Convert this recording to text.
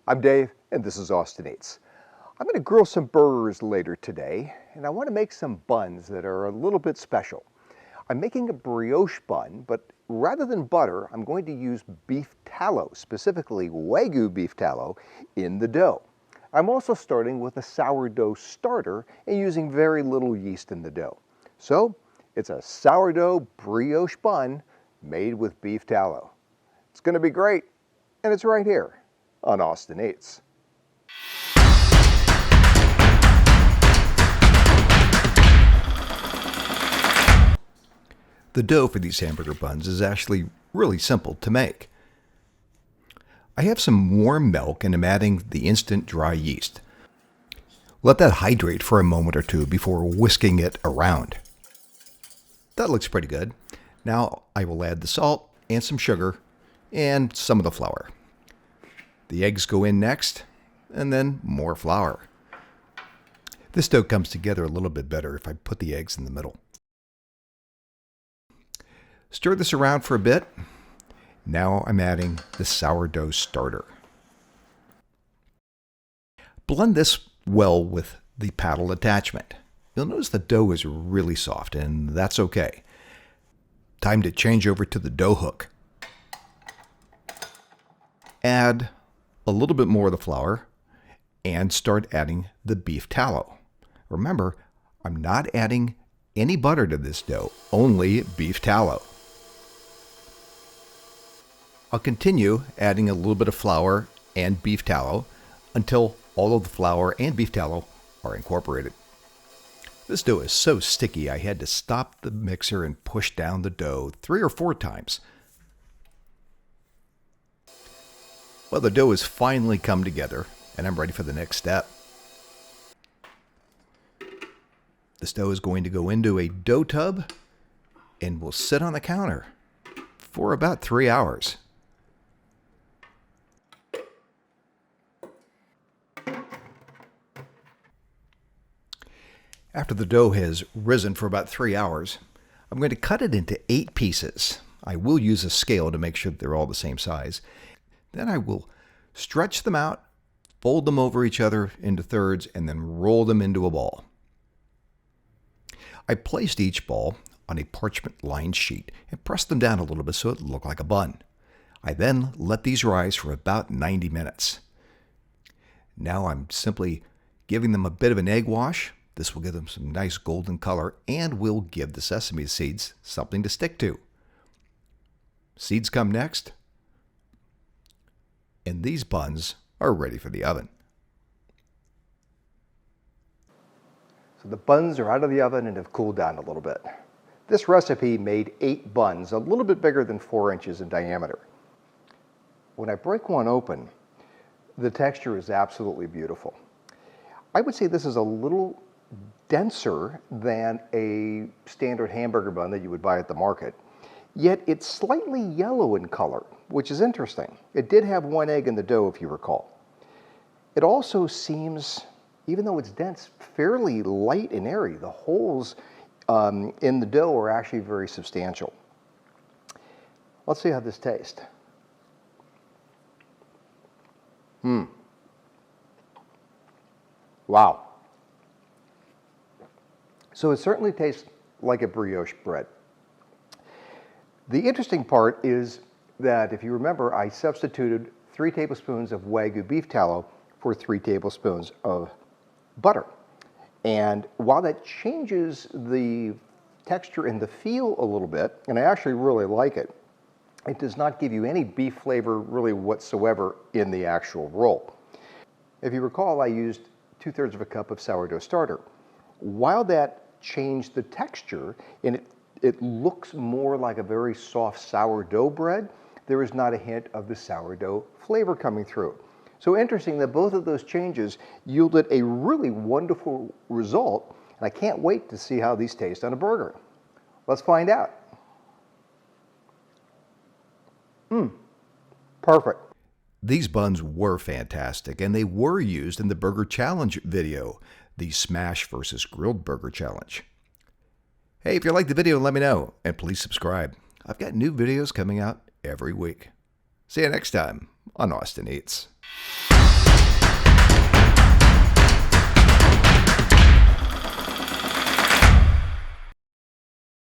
I'm Dave, and this is Austin Eats. I'm going to grill some burgers later today, and I want to make some buns that are a little bit special. I'm making a brioche bun, but rather than butter, I'm going to use beef tallow, specifically Wagyu beef tallow, in the dough. I'm also starting with a sourdough starter and using very little yeast in the dough. So, it's a sourdough brioche bun made with beef tallow. It's going to be great, and it's right here on Austin Eats. The dough for these hamburger buns is actually really simple to make. I have some warm milk and I'm adding the instant dry yeast. Let that hydrate for a moment or two before whisking it around. That looks pretty good. Now I will add the salt and some sugar and some of the flour. The eggs go in next, and then more flour. This dough comes together a little bit better if I put the eggs in the middle. Stir this around for a bit. Now I'm adding the sourdough starter. Blend this well with the paddle attachment. You'll notice the dough is really soft, and that's okay. Time to change over to the dough hook. Add a little bit more of the flour and start adding the beef tallow. Remember, I'm not adding any butter to this dough, only beef tallow. I'll continue adding a little bit of flour and beef tallow until all of the flour and beef tallow are incorporated. This dough is so sticky I had to stop the mixer and push down the dough 3 or 4 times. Well, the dough has finally come together, and I'm ready for the next step. This dough is going to go into a dough tub and will sit on the counter for about 3 hours. After the dough has risen for about 3 hours, I'm going to cut it into 8 pieces. I will use a scale to make sure that they're all the same size. Then I will stretch them out, fold them over each other into thirds, and then roll them into a ball. I placed each ball on a parchment-lined sheet and pressed them down a little bit so it looked like a bun. I then let these rise for about 90 minutes. Now I'm simply giving them a bit of an egg wash. This will give them some nice golden color and will give the sesame seeds something to stick to. Seeds come next, and these buns are ready for the oven. So the buns are out of the oven and have cooled down a little bit. This recipe made 8 buns, a little bit bigger than 4 inches in diameter. When I break one open, the texture is absolutely beautiful. I would say this is a little denser than a standard hamburger bun that you would buy at the market, yet it's slightly yellow in color, which is interesting. It did have 1 egg in the dough, if you recall. It also seems, even though it's dense, fairly light and airy. The holes in the dough are actually very substantial. Let's see how this tastes. Wow. So it certainly tastes like a brioche bread. The interesting part is that, if you remember, I substituted 3 tablespoons of Wagyu beef tallow for 3 tablespoons of butter. And while that changes the texture and the feel a little bit, and I actually really like it, it does not give you any beef flavor really whatsoever in the actual roll. If you recall, I used 2/3 of a cup of sourdough starter. While that changed the texture and it looks more like a very soft sourdough bread, there is not a hint of the sourdough flavor coming through. So interesting that both of those changes yielded a really wonderful result, and I can't wait to see how these taste on a burger. Let's find out. Perfect. These buns were fantastic, and they were used in the Burger Challenge video, the Smash versus Grilled Burger Challenge. Hey, if you liked the video, let me know, and please subscribe. I've got new videos coming out every week. See you next time on Austin Eats.